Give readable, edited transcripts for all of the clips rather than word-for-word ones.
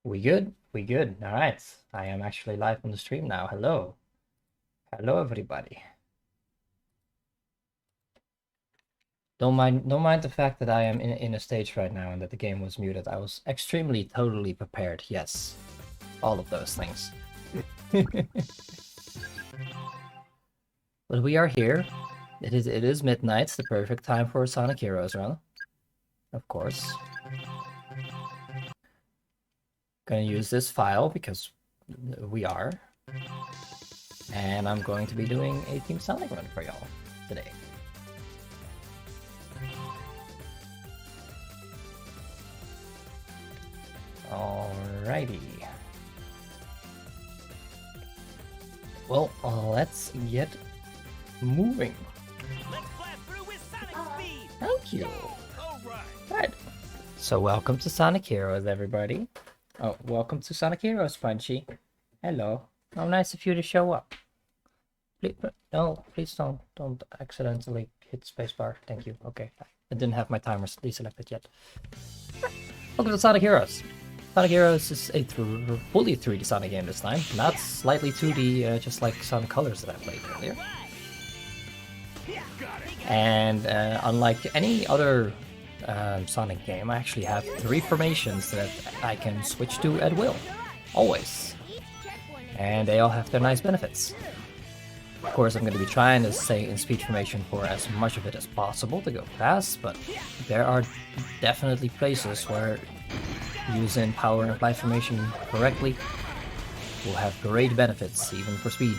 We good? We good. All right. I am actually live on the stream now. Hello. Hello, everybody. Don't mind the fact that I am in a stage right now and that the game was muted. I was extremely totally prepared. Yes. All of those things. But we are here. It is midnight, the perfect time for a Sonic Heroes run. Of course. Gonna use this file because we are. And I'm going to be doing a Team Sonic run for y'all today. Alrighty. Well, let's get moving. Let's blast through with Sonic speed. Thank you. All right. Right. So welcome to Sonic Heroes, everybody. Oh, welcome to Sonic Heroes, Punchy. Hello. How nice of you to show up. Please, no, please don't accidentally hit spacebar. Thank you. Okay. I didn't have my timer deselected yet. Welcome to Sonic Heroes. Sonic Heroes is a fully 3D Sonic game this time, not slightly 2D, just like Sonic Colors that I played earlier. And unlike any other Sonic game, I actually have 3 formations that I can switch to at will, always. And they all have their nice benefits. Of course, I'm going to be trying to stay in speed formation for as much of it as possible to go fast, but there are definitely places where using power and apply formation correctly will have great benefits, even for speed.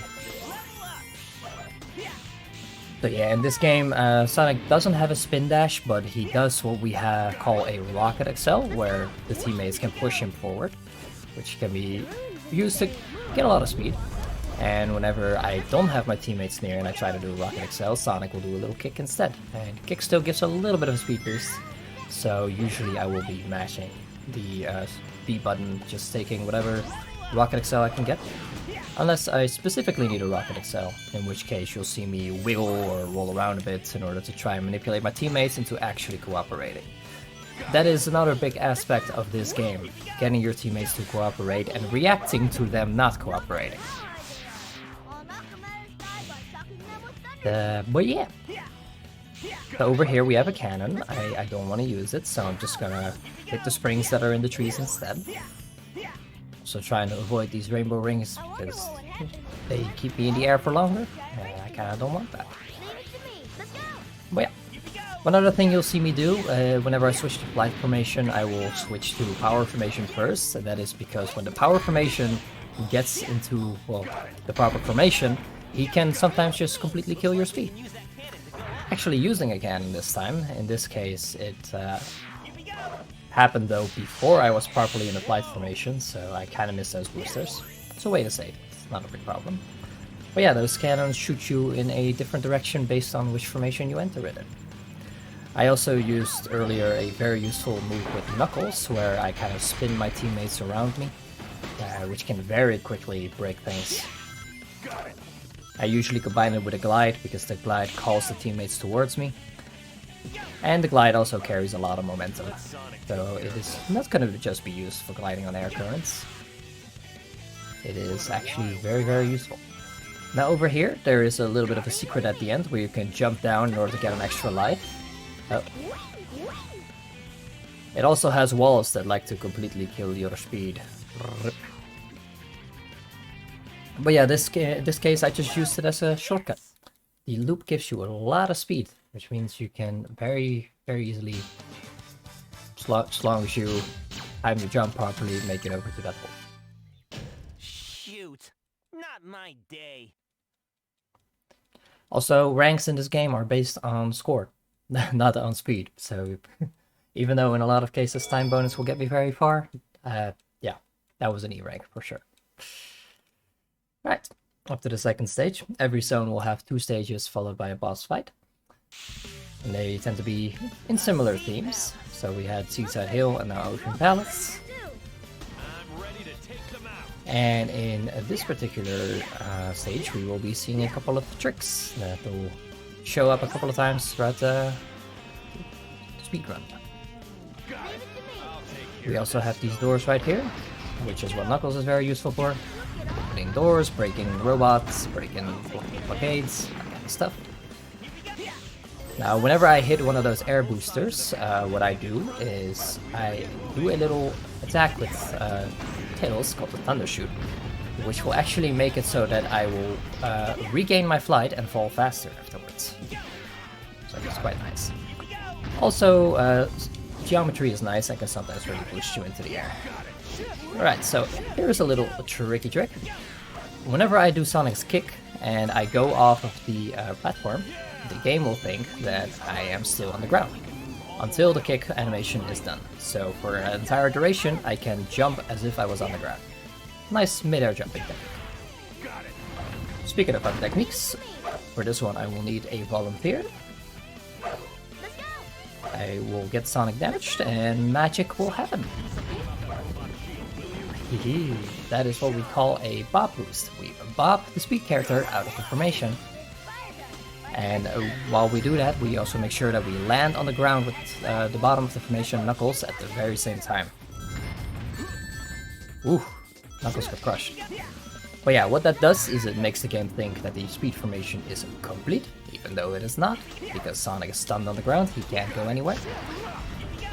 So yeah, in this game, Sonic doesn't have a spin dash, but he does what we call a rocket excel, where the teammates can push him forward, which can be used to get a lot of speed. And whenever I don't have my teammates near and I try to do a rocket excel, Sonic will do a little kick instead. And kick still gives a little bit of a speed boost, so usually I will be mashing the B button, just taking whatever rocket excel I can get. Unless I specifically need a rocket excel, in which case you'll see me wiggle or roll around a bit in order to try and manipulate my teammates into actually cooperating. That is another big aspect of this game, getting your teammates to cooperate and reacting to them not cooperating. But yeah. So over here we have a cannon. I don't want to use it, so I'm just gonna hit the springs that are in the trees instead. So trying to avoid these rainbow rings because they keep me in the air for longer. I kinda don't want that. But yeah. One other thing you'll see me do, whenever I switch to flight formation, I will switch to power formation first. And that is because when the power formation gets into, well, the proper formation, he can sometimes just completely kill your speed. Actually using a cannon this time. In this case, it happened though before I was properly in the flight formation, so I kind of missed those boosters. It's a way to say it. It's not a big problem. But yeah, those cannons shoot you in a different direction based on which formation you enter it in. I also used earlier a very useful move with Knuckles, where I kind of spin my teammates around me, which can very quickly break things. I usually combine it with a glide, because the glide calls the teammates towards me. And the glide also carries a lot of momentum, so it is not going to just be used for gliding on air currents. It is actually very, very useful. Now over here, there is a little bit of a secret at the end, where you can jump down in order to get an extra life. Oh. It also has walls that like to completely kill your speed. Rip. But yeah, this case I just used it as a shortcut. The loop gives you a lot of speed, which means you can very, very easily, as long as you time your jump properly, make it over to that hole. Shoot, not my day. Also, ranks in this game are based on score, not on speed. So even though in a lot of cases time bonus will get me very far, yeah, that was an E rank for sure. Right, up to the second stage. Every zone will have 2 stages followed by a boss fight. And they tend to be in similar themes. So we had Seaside Hill and now Ocean Palace. And in this particular stage, we will be seeing a couple of tricks that will show up a couple of times throughout the speedrun. We also have these doors right here. which is what Knuckles is very useful for. Opening doors, breaking robots, breaking blockades, that kind of stuff. Now, whenever I hit one of those air boosters, what I do is I do a little attack with Tails called the Thunder Shoot, which will actually make it so that I will regain my flight and fall faster afterwards. So that's quite nice. Also, geometry is nice. I can sometimes really boost you into the air. Alright, so here's a little tricky trick. Whenever I do Sonic's kick and I go off of the platform, the game will think that I am still on the ground until the kick animation is done. So for an entire duration, I can jump as if I was on the ground. Nice mid-air jumping technique. Speaking of other techniques, for this one I will need a volunteer. I will get Sonic damaged and magic will happen. That is what we call a bop boost. We bop the speed character out of the formation. And while we do that, we also make sure that we land on the ground with the bottom of the formation Knuckles at the very same time. Ooh, Knuckles got crushed. But yeah, what that does is it makes the game think that the speed formation is complete, even though it is not, because Sonic is stunned on the ground, he can't go anywhere.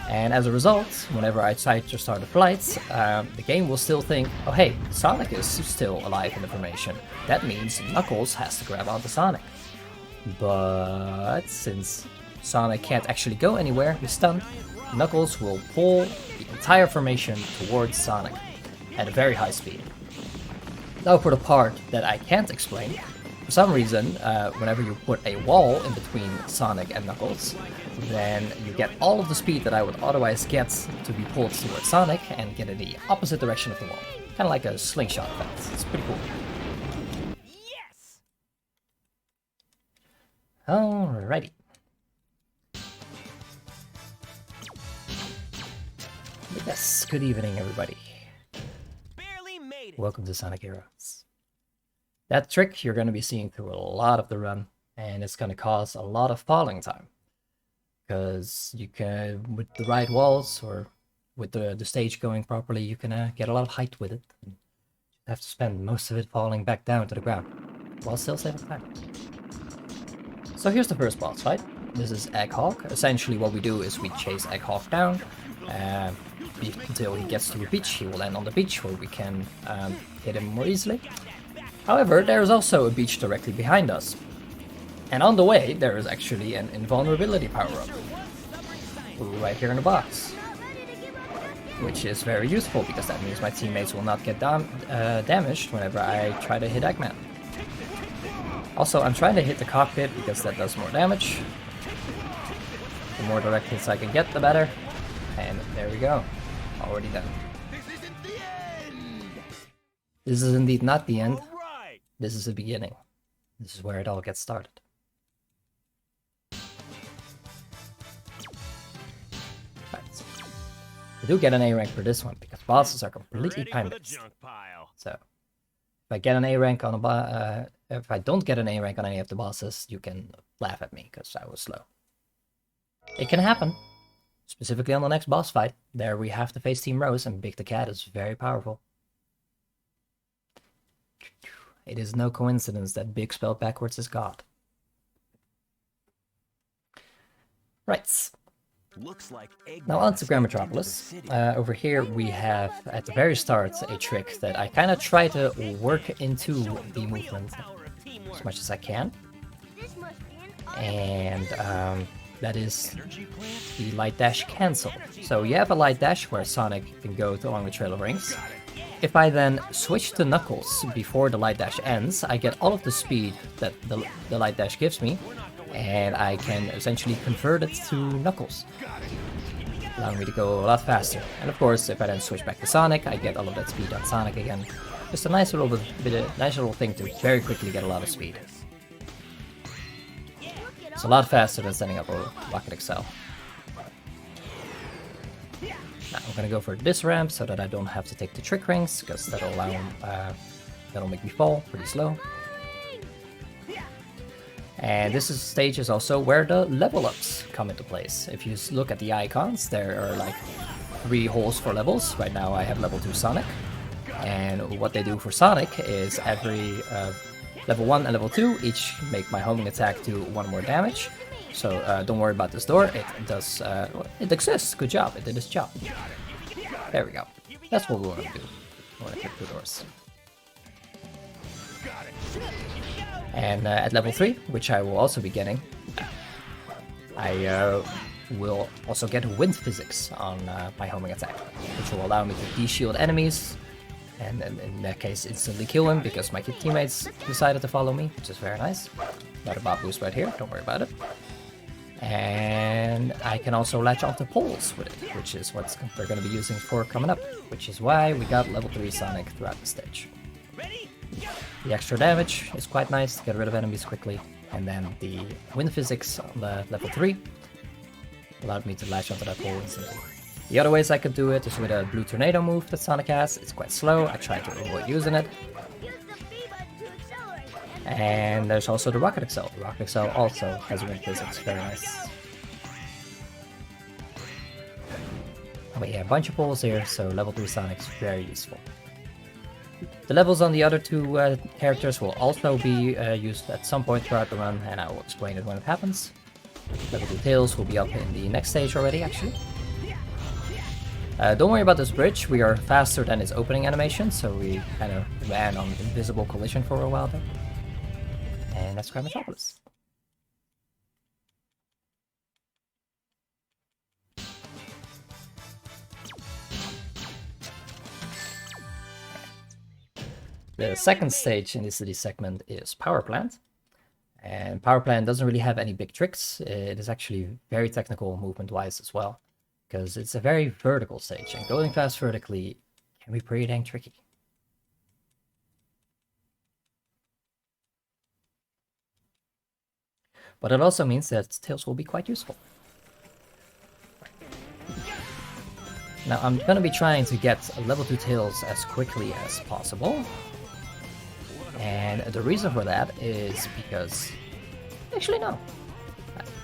And as a result, whenever I try to start the flights, the game will still think, oh hey, Sonic is still alive in the formation. That means Knuckles has to grab onto Sonic. But since Sonic can't actually go anywhere, he's stunned, Knuckles will pull the entire formation towards Sonic at a very high speed. Now for the part that I can't explain, for some reason, whenever you put a wall in between Sonic and Knuckles, then you get all of the speed that I would otherwise get to be pulled towards Sonic and get in the opposite direction of the wall. Kind of like a slingshot effect. It's pretty cool. Yes! Alrighty. Yes, good evening everybody. Barely made it. Welcome to Sonic Heroes. That trick you're going to be seeing through a lot of the run, and it's going to cause a lot of falling time. Because you can, with the right walls, or with the stage going properly, you can get a lot of height with it. And you have to spend most of it falling back down to the ground, while still saving time. So here's the first boss fight. This is Egghawk. Essentially what we do is we chase Egghawk down, until he gets to a beach. He will land on the beach where we can hit him more easily. However, there is also a beach directly behind us. And on the way, there is actually an invulnerability power-up. Right here in the box. Which is very useful, because that means my teammates will not get damaged whenever I try to hit Eggman. Also, I'm trying to hit the cockpit, because that does more damage. The more direct hits I can get, the better. And there we go. Already done. This is indeed not the end. This is the beginning. This is where it all gets started. Right. I do get an A rank for this one, because bosses are completely time-based. So, if I get an A rank on if I don't get an A rank on any of the bosses, you can laugh at me, because I was slow. It can happen. Specifically on the next boss fight. There we have to face Team Rose, and Big the Cat is very powerful. It is no coincidence that Big spelled backwards is God. Right. Looks like Now on to Grand Metropolis. Over here we have, at the very start, a trick that I kind of try to work into the movement as much as I can. And that is the light dash cancel. So you have a light dash where Sonic can go along the Trail of Rings. If I then switch to Knuckles before the light dash ends, I get all of the speed that the light dash gives me, and I can essentially convert it to Knuckles, allowing me to go a lot faster. And of course, if I then switch back to Sonic, I get all of that speed on Sonic again. Just a nice little nice little thing to very quickly get a lot of speed. It's a lot faster than setting up a Rocket Excel. Now I'm gonna go for this ramp so that I don't have to take the trick rings, because that'll allow that'll make me fall pretty slow. And this stage is also where the level ups come into place. If you look at the icons, there are like 3 holes for levels. Right now I have level 2 Sonic. And what they do for Sonic is every level 1 and level 2 each make my homing attack do 1 more damage. So don't worry about this door, it does, it exists, good job, it did its job. There we go, that's what we want to do, we want to kick the doors. And at level 3, which I will also be getting, I will also get wind physics on my homing attack, which will allow me to de-shield enemies, and in that case instantly kill them because my teammates decided to follow me, which is very nice. Got a Bob boost right here, don't worry about it. And I can also latch onto poles with it, which is what they're going to be using for coming up, which is why we got level 3 Sonic throughout the stage. The extra damage is quite nice to get rid of enemies quickly, and then the wind physics on the level 3 allowed me to latch onto that pole instantly. The other ways I could do it is with a blue tornado move that Sonic has. It's quite slow, I try to avoid using it. And there's also the Rocket Excel. The Rocket Excel also has wind physics, very nice. But yeah, a bunch of poles here, so level 3 Sonic's very useful. The levels on the other 2 characters will also be used at some point throughout the run, and I will explain it when it happens. Level 2 Tails will be up in the next stage already, actually. Don't worry about this bridge, we are faster than its opening animation, so we kind of ran on invisible collision for a while there. And let's grab Metropolis. The second stage in the city segment is Power Plant. And Power Plant doesn't really have any big tricks. It is actually very technical movement-wise as well, because it's a very vertical stage, and going fast vertically can be pretty dang tricky. But it also means that Tails will be quite useful. Now I'm going to be trying to get level 2 Tails as quickly as possible. And the reason for that is because... Actually no.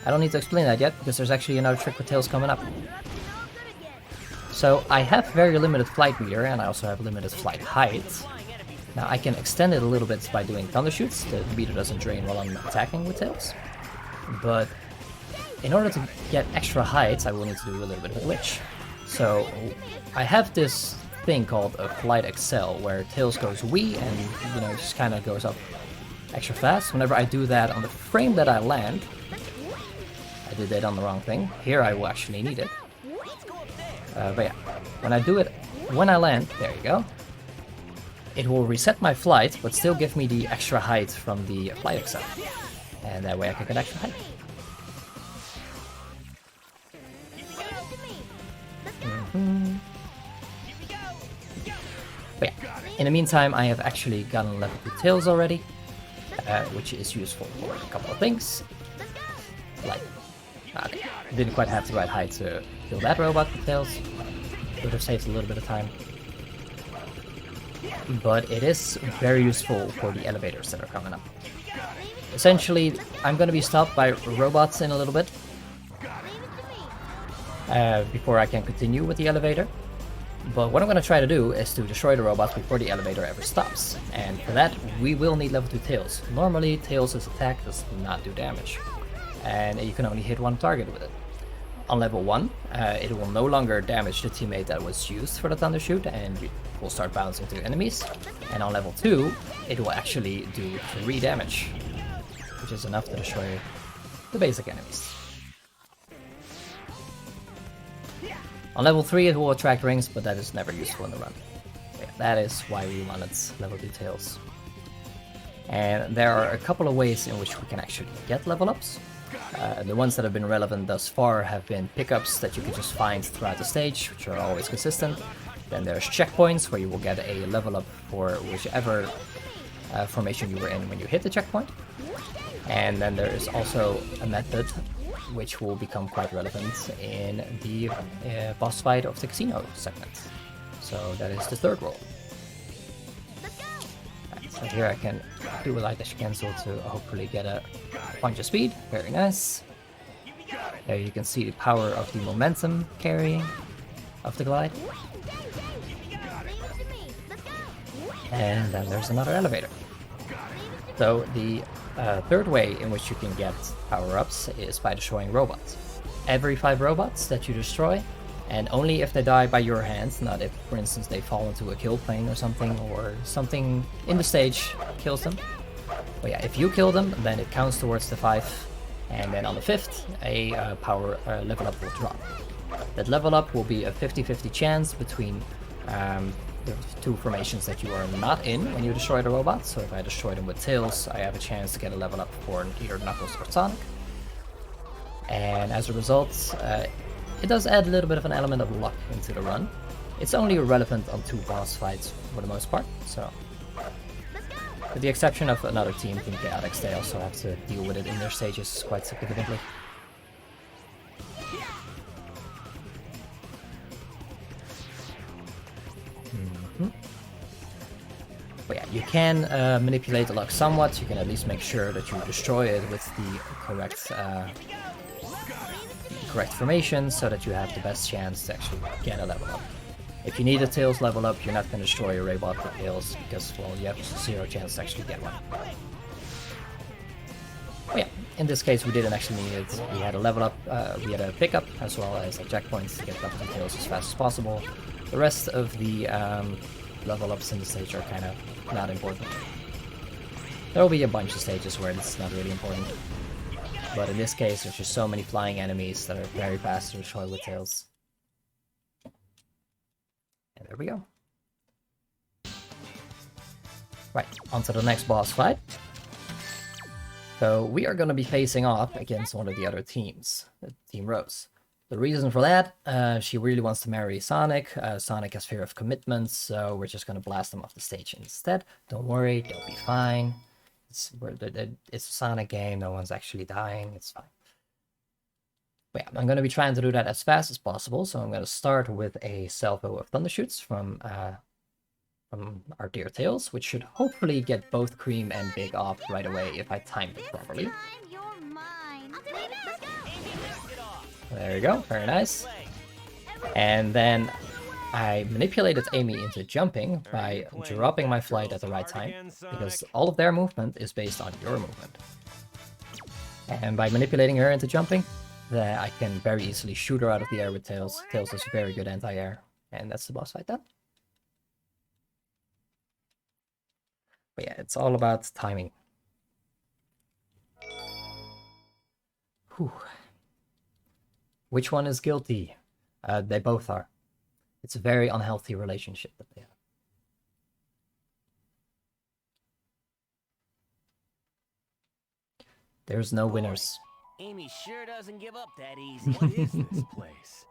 I don't need to explain that yet, because there's actually another trick with Tails coming up. So I have very limited flight meter, and I also have limited flight height. Now I can extend it a little bit by doing thunder shoots. The meter doesn't drain while I'm attacking with Tails. But in order to get extra height, I will need to do a little bit of a glitch. So I have this thing called a Flight Excel, where Tails goes wee and, you know, just kind of goes up extra fast. Whenever I do that on the frame that I land, I did that on the wrong thing. Here I will actually need it. But yeah, when I do it, when I land, there you go, it will reset my flight, but still give me the extra height from the Flight Excel. And that way I can get extra height. But yeah, in the meantime I have actually gotten level 2 Tails already, which is useful for a couple of things. Like, okay, didn't quite have the right height to kill that robot with Tails. Would have saved a little bit of time. But it is very useful for the elevators that are coming up. Essentially, I'm going to be stopped by robots in a little bit before I can continue with the elevator. But what I'm going to try to do is to destroy the robots before the elevator ever stops. And for that, we will need level 2 Tails. Normally, Tails' attack does not do damage, and you can only hit one target with it. On level 1, it will no longer damage the teammate that was used for the Thunder Shoot, and you will start bouncing to enemies. And on level 2, it will actually do 3 damage, which is enough to destroy the basic enemies. On level 3 it will attract rings, but that is never useful in the run. Yeah, that is why we wanted level 2 Tails. And there are a couple of ways in which we can actually get level ups. The ones that have been relevant thus far have been pickups that you can just find throughout the stage, which are always consistent. Then there's checkpoints, where you will get a level up for whichever formation you were in when you hit the checkpoint. And then there is also a method which will become quite relevant in the boss fight of the casino segment. So that is the third role. Right, so here I can do a light dash cancel to hopefully get a punch of speed. Very nice. There you can see the power of the momentum carrying of the glide. And then there's another elevator. So the third way in which you can get power-ups is by destroying robots. Every 5 robots that you destroy, and only if they die by your hands, not if, for instance, they fall into a kill plane or something in the stage kills them. But yeah, if you kill them, then it counts towards the 5, and then on the 5th, a power level up will drop. That level up will be a 50-50 chance between the 2 formations that you are not in when you destroy the robots. So if I destroy them with Tails, I have a chance to get a level up for either Knuckles or Sonic. And as a result, it does add a little bit of an element of luck into the run. It's only relevant on 2 boss fights for the most part, so... With the exception of another team, Team Chaotix, they also have to deal with it in their stages quite significantly. But yeah, you can manipulate the luck somewhat. You can at least make sure that you destroy it with the correct formation, so that you have the best chance to actually get a level up. If you need a Tails level up, you're not going to destroy a robot with Tails, because, well, you have 0 chance to actually get one. But yeah, in this case we didn't actually need it. We had a level up, we had a pickup, as well as a checkpoints to get up to Tails as fast as possible. The rest of the level ups in the stage are kind of not important. There will be a bunch of stages where it's not really important. But in this case, there's just so many flying enemies that are very fast to destroy with Tails. And there we go. Right, on to the next boss fight. So we are going to be facing off against one of the other teams, Team Rose. The reason for that, she really wants to marry Sonic. Sonic has fear of commitment, so we're just going to blast him off the stage instead. Don't worry, they'll be fine. It's a Sonic game, no one's actually dying, it's fine. But yeah, I'm going to be trying to do that as fast as possible, so I'm going to start with a salvo of Thundershoots from our dear Tails, which should hopefully get both Cream and Big off right away if I timed it properly. There we go, very nice. And then I manipulated Amy into jumping by dropping my flight at the right time, because all of their movement is based on your movement. And by manipulating her into jumping, I can very easily shoot her out of the air with Tails. Tails is very good anti-air, and that's the boss fight done. But yeah, it's all about timing. Whew. Which one is guilty? They both are. It's a very unhealthy relationship that they have. There's no winners. Amy sure doesn't give up that easy. What is this place?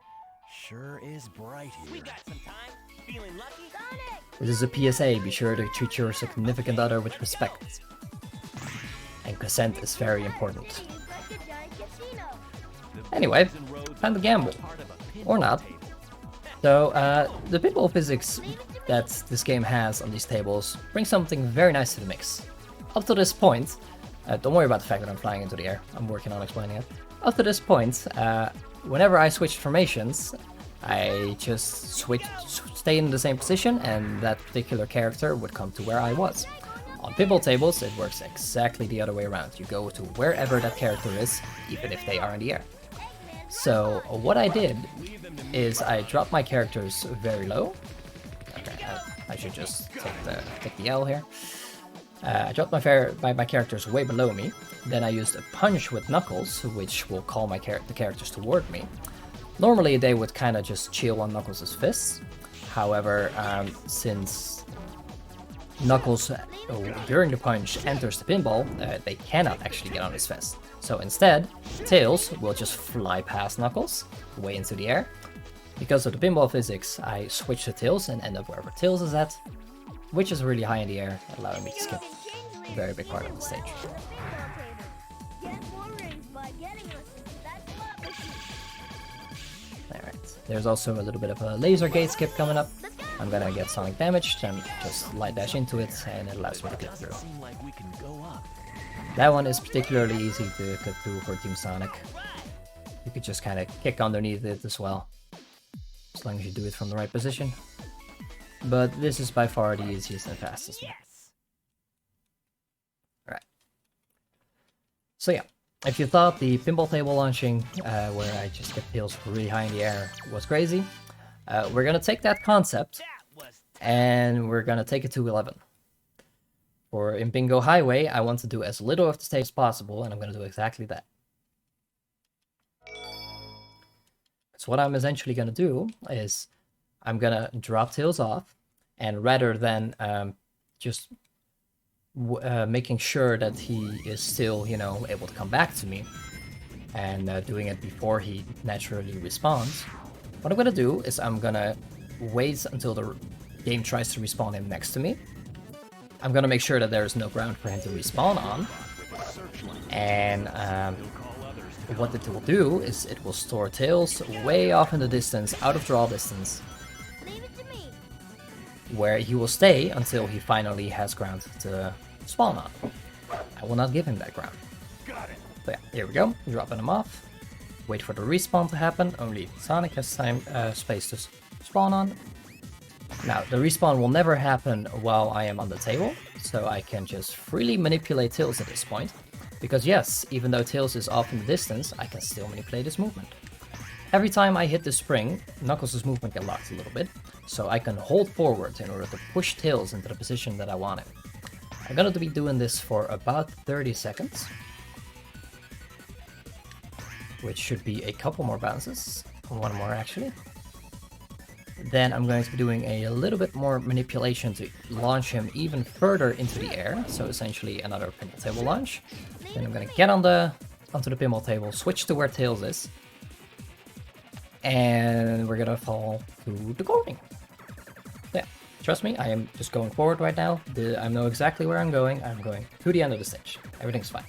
Sure is bright here. We got some time. Feeling lucky? Sonic! This is a PSA. Be sure to treat your significant other with respect. And consent is very important. Anyway, time to gamble. Or not. So, the pinball physics that this game has on these tables brings something very nice to the mix. Up to this point, don't worry about the fact that I'm flying into the air, I'm working on explaining it. Up to this point, whenever I switched formations, I just stay in the same position, and that particular character would come to where I was. On pinball tables, it works exactly the other way around. You go to wherever that character is, even if they are in the air. So what I did is I dropped my characters very low. Okay, I should just take the L here. I dropped my characters way below me. Then I used a punch with Knuckles, which will call the characters toward me. Normally they would kind of just chill on Knuckles' fists. However, since Knuckles during the punch enters the pinball, they cannot actually get on his fist. So instead, Tails will just fly past Knuckles, way into the air. Because of the pinball physics, I switch to Tails and end up wherever Tails is at, which is really high in the air, allowing me to skip a very big part of the stage. Alright, there's also a little bit of a laser gate skip coming up. I'm gonna get Sonic damaged and just light dash into it, and it allows me to get through. That one is particularly easy to get through for Team Sonic. You could just kind of kick underneath it as well, as long as you do it from the right position. but this is by far the easiest and fastest one. Yes. Right. So yeah, if you thought the pinball table launching, where I just get tails really high in the air, was crazy, we're gonna take that concept That was and we're gonna take it to 11. For in Bingo Highway, I want to do as little of the stage as possible, and I'm gonna do exactly that. So what I'm essentially gonna do is I'm gonna drop tails off, and rather than just making sure that he is still, you know, able to come back to me, and doing it before he naturally respawns, what I'm gonna do is I'm gonna wait until the game tries to respawn him next to me. I'm gonna make sure that there is no ground for him to respawn on, and what it will do is it will store tails way off in the distance, out of draw distance, Leave it to me. where he will stay until he finally has ground to spawn on. I will not give him that ground. So yeah, here we go, dropping him off. Wait for the respawn to happen, only Sonic has time, space to spawn on. Now, the respawn will never happen while I am on the table, so I can just freely manipulate Tails at this point. Because yes, even though Tails is off in the distance, I can still manipulate his movement. Every time I hit the spring, Knuckles' movement gets locked a little bit, so I can hold forward in order to push Tails into the position that I want him. I'm gonna be doing this for about 30 seconds, which should be a couple more bounces, one more actually. Then I'm going to be doing a little bit more manipulation to launch him even further into the air, so essentially another pinball table launch. Then I'm going to get onto the pinball table, switch to where Tails is, and we're going to fall to the corner. Yeah, trust me, I am just going forward right now. I know exactly where I'm going to the end of the stage. Everything's fine.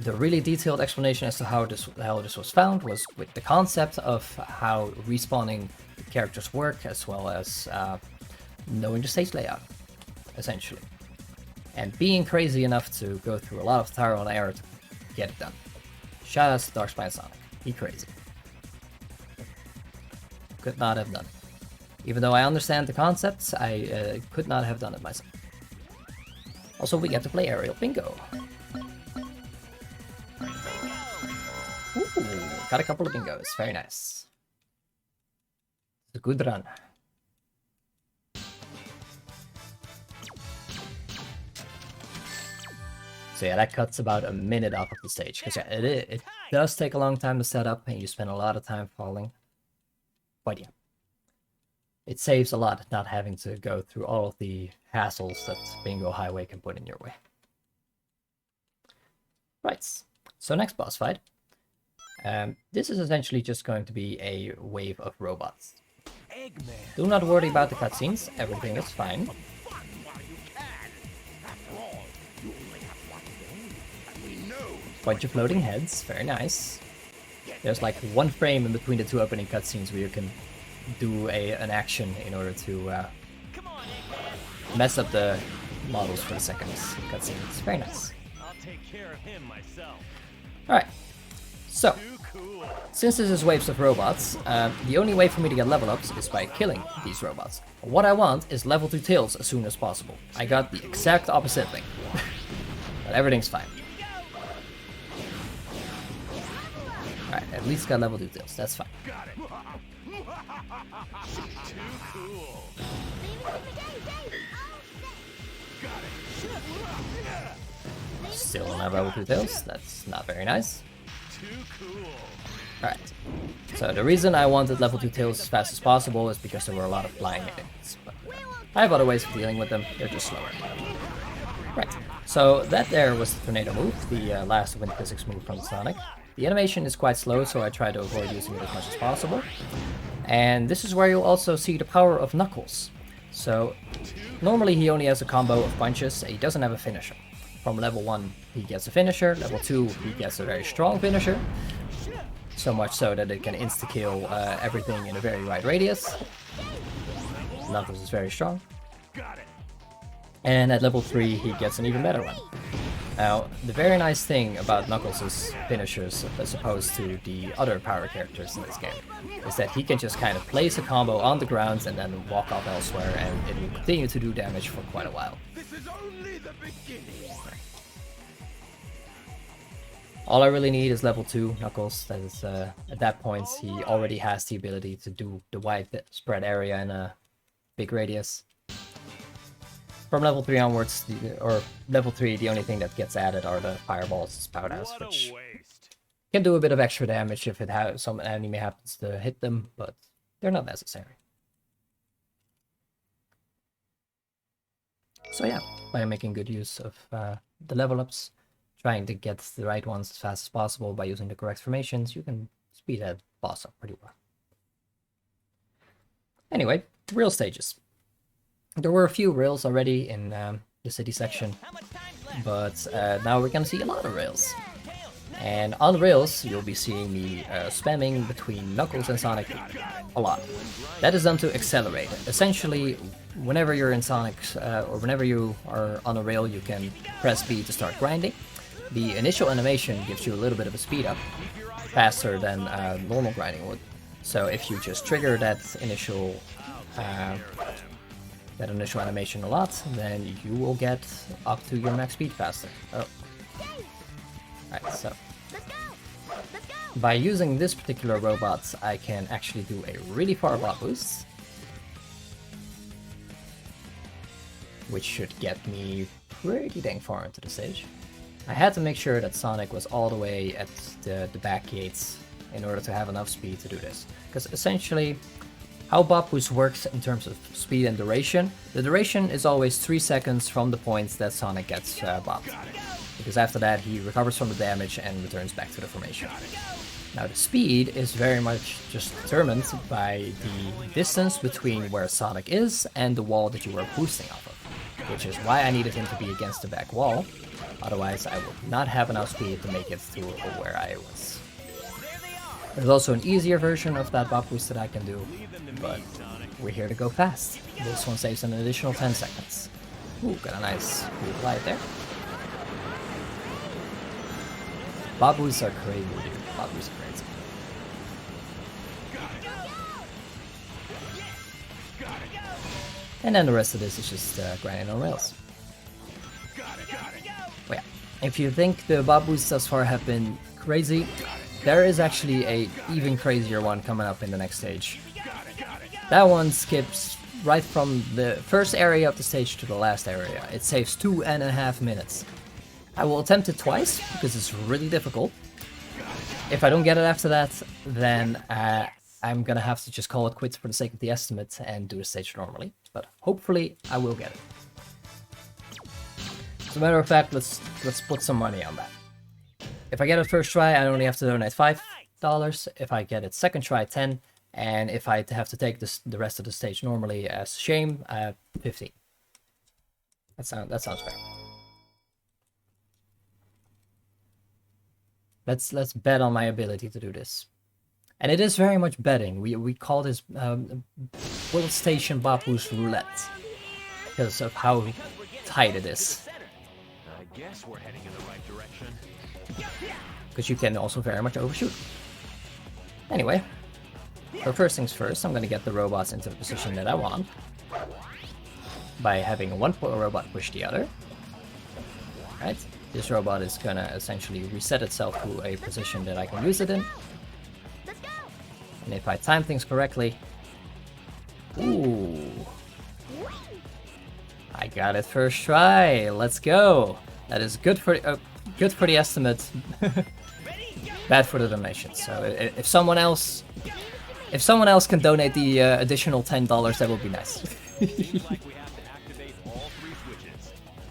The really detailed explanation as to how this was found was with the concept of how respawning characters work, as well as knowing the stage layout, essentially. And being crazy enough to go through a lot of trial and error to get it done. Shout out to Darkspine Sonic. He crazy. Could not have done it. Even though I understand the concepts, I could not have done it myself. Also, we get to play Aerial Bingo. Ooh, got a couple of bingos. Very nice. It's a good run. So yeah, that cuts about a minute off of the stage. Because yeah, it does take a long time to set up, and you spend a lot of time falling. But yeah, it saves a lot not having to go through all of the hassles that Bingo Highway can put in your way. Right, so next boss fight. This is essentially just going to be a wave of robots. Eggman. Do not worry about the cutscenes, everything is fine. Bunch of floating heads, very nice. There's like one frame in between the two opening cutscenes where you can do an action in order to mess up the models for the second cutscene. It's very nice. I'll take care of him myself. Alright, so Too cool. since this is waves of robots, the only way for me to get level ups is by killing these robots. What I want is level 2 tails as soon as possible. I got the exact opposite thing. But everything's fine. Alright, at least got level 2 tails, that's fine. Got it. Too cool. Still don't have level 2 tails, that's not very nice. Too cool. Alright, so the reason I wanted level 2 tails as fast as possible is because there were a lot of flying enemies. But I have other ways of dealing with them, they're just slower. Right, so that there was the tornado move, the last wind physics move from Sonic. The animation is quite slow, so I try to avoid using it as much as possible. And this is where you'll also see the power of Knuckles. So, normally he only has a combo of punches, he doesn't have a finisher. From level 1 he gets a finisher, level 2 he gets a very strong finisher. So much so that it can insta-kill everything in a very wide radius. Knuckles is very strong. And at level 3 he gets an even better one. Now, the very nice thing about Knuckles' finishers, as opposed to the other power characters in this game, is that he can just kind of place a combo on the ground and then walk off elsewhere, and it will continue to do damage for quite a while. All I really need is level 2 Knuckles. That is, at that point, he already has the ability to do the wide spread area in a big radius. From level 3 onwards, or level 3, the only thing that gets added are the fireballs, spout outs, which can do a bit of extra damage if some enemy happens to hit them, but they're not necessary. So yeah, by making good use of the level ups, trying to get the right ones as fast as possible by using the correct formations, you can speed that boss up pretty well. Anyway, real stages. There were a few rails already in the city section, but now we're gonna see a lot of rails. And on rails, you'll be seeing me spamming between Knuckles and Sonic a lot. That is done to accelerate. Essentially, whenever you're in Sonic, or whenever you are on a rail, you can press B to start grinding. The initial animation gives you a little bit of a speed up, faster than normal grinding would. So if you just trigger that initial animation a lot, then you will get up to your max speed faster. Oh. Alright, so by using this particular robot, I can actually do a really far bot boost, which should get me pretty dang far into the stage. I had to make sure that Sonic was all the way at the back gates in order to have enough speed to do this, because essentially how bot boost works in terms of speed and duration, the duration is always 3 seconds from the point that Sonic gets bopped, because after that he recovers from the damage and returns back to the formation. Now the speed is very much just determined by the distance between where Sonic is and the wall that you are boosting off of, which is why I needed him to be against the back wall, otherwise I would not have enough speed to make it to where I was. There's also an easier version of that bot boost that I can do, but we're here to go fast. This one saves an additional 10 seconds. Ooh, got a nice cool glide there. Bot boosts are crazy, dude. Bot boosts are crazy. And then the rest of this is just grinding on rails. Well, yeah, if you think the bot boosts thus far have been crazy, there is actually a even crazier one coming up in the next stage. That one skips right from the first area of the stage to the last area. It saves 2.5 minutes. I will attempt it twice, because it's really difficult. If I don't get it after that, then I'm gonna have to just call it quits for the sake of the estimate and do the stage normally. But hopefully, I will get it. As a matter of fact, let's put some money on that. If I get it first try, I only have to donate $5. If I get it second try, 10. And if I have to take the rest of the stage normally as shame, 15. That sounds fair. Let's bet on my ability to do this. And it is very much betting. We call this World Station Bot Boost Roulette, because of how tight it is. I guess we're heading in the right direction. Because you can also very much overshoot. Anyway, so first things first, I'm gonna get the robots into the position that I want by having one robot push the other. Right? This robot is gonna essentially reset itself to a position that I can use it in. And if I time things correctly... Ooh! I got it first try! Let's go! That is good for the estimate, bad for the donation. So if someone else can donate the additional $10, that would be nice.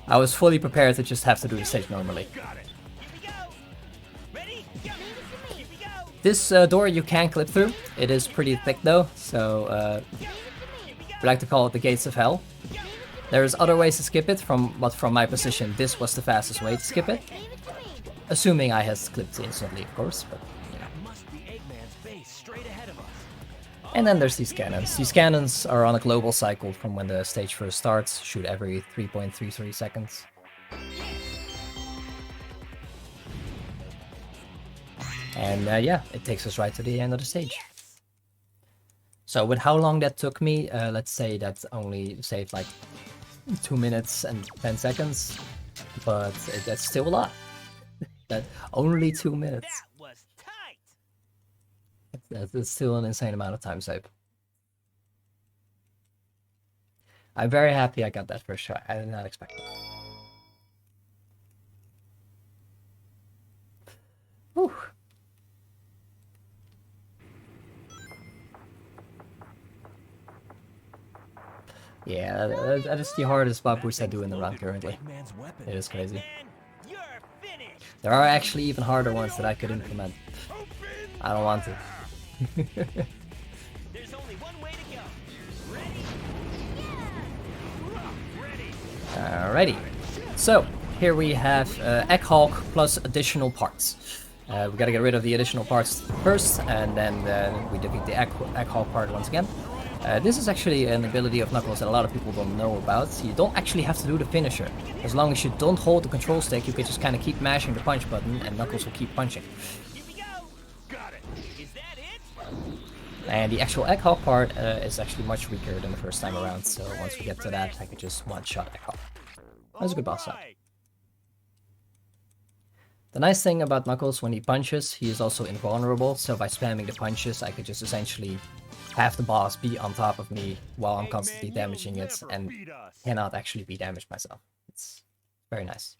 I was fully prepared to just have to do the stage normally. This door you can clip through. It is pretty thick though, so we like to call it the gates of hell. There's other ways to skip it, but from my position, this was the fastest way to skip it. Assuming I has clipped instantly, of course, but you know. And then there's these cannons. These cannons are on a global cycle from when the stage first starts, shoot every 3.33 seconds. And yeah, it takes us right to the end of the stage. So with how long that took me, let's say that only saved like 2 minutes and 10 seconds, but that's still a lot. That only 2 minutes. That was tight. That's still an insane amount of time saved. I'm very happy I got that first try. I did not expect it. Whew. Yeah, that is the hardest bob boost I do in the run currently. It is crazy. There are actually even harder ones that I could implement. I don't want to. There's only one way to go. Ready? Alrighty. So, here we have Egg Hulk plus additional parts. We gotta get rid of the additional parts first, and then we defeat the Egg Hulk part once again. This is actually an ability of Knuckles that a lot of people don't know about. You don't actually have to do the finisher. As long as you don't hold the control stick, you can just kind of keep mashing the punch button and Knuckles will keep punching. Here we go. Got it. Is that it? And the actual Egg Hulk part is actually much weaker than the first time around, so once we get to that, I could just one-shot Egg Hulk. That's a good boss fight. The nice thing about Knuckles, when he punches, he is also invulnerable, so by spamming the punches, I could just essentially have the boss be on top of me while I'm constantly damaging it and cannot actually be damaged myself. It's very nice.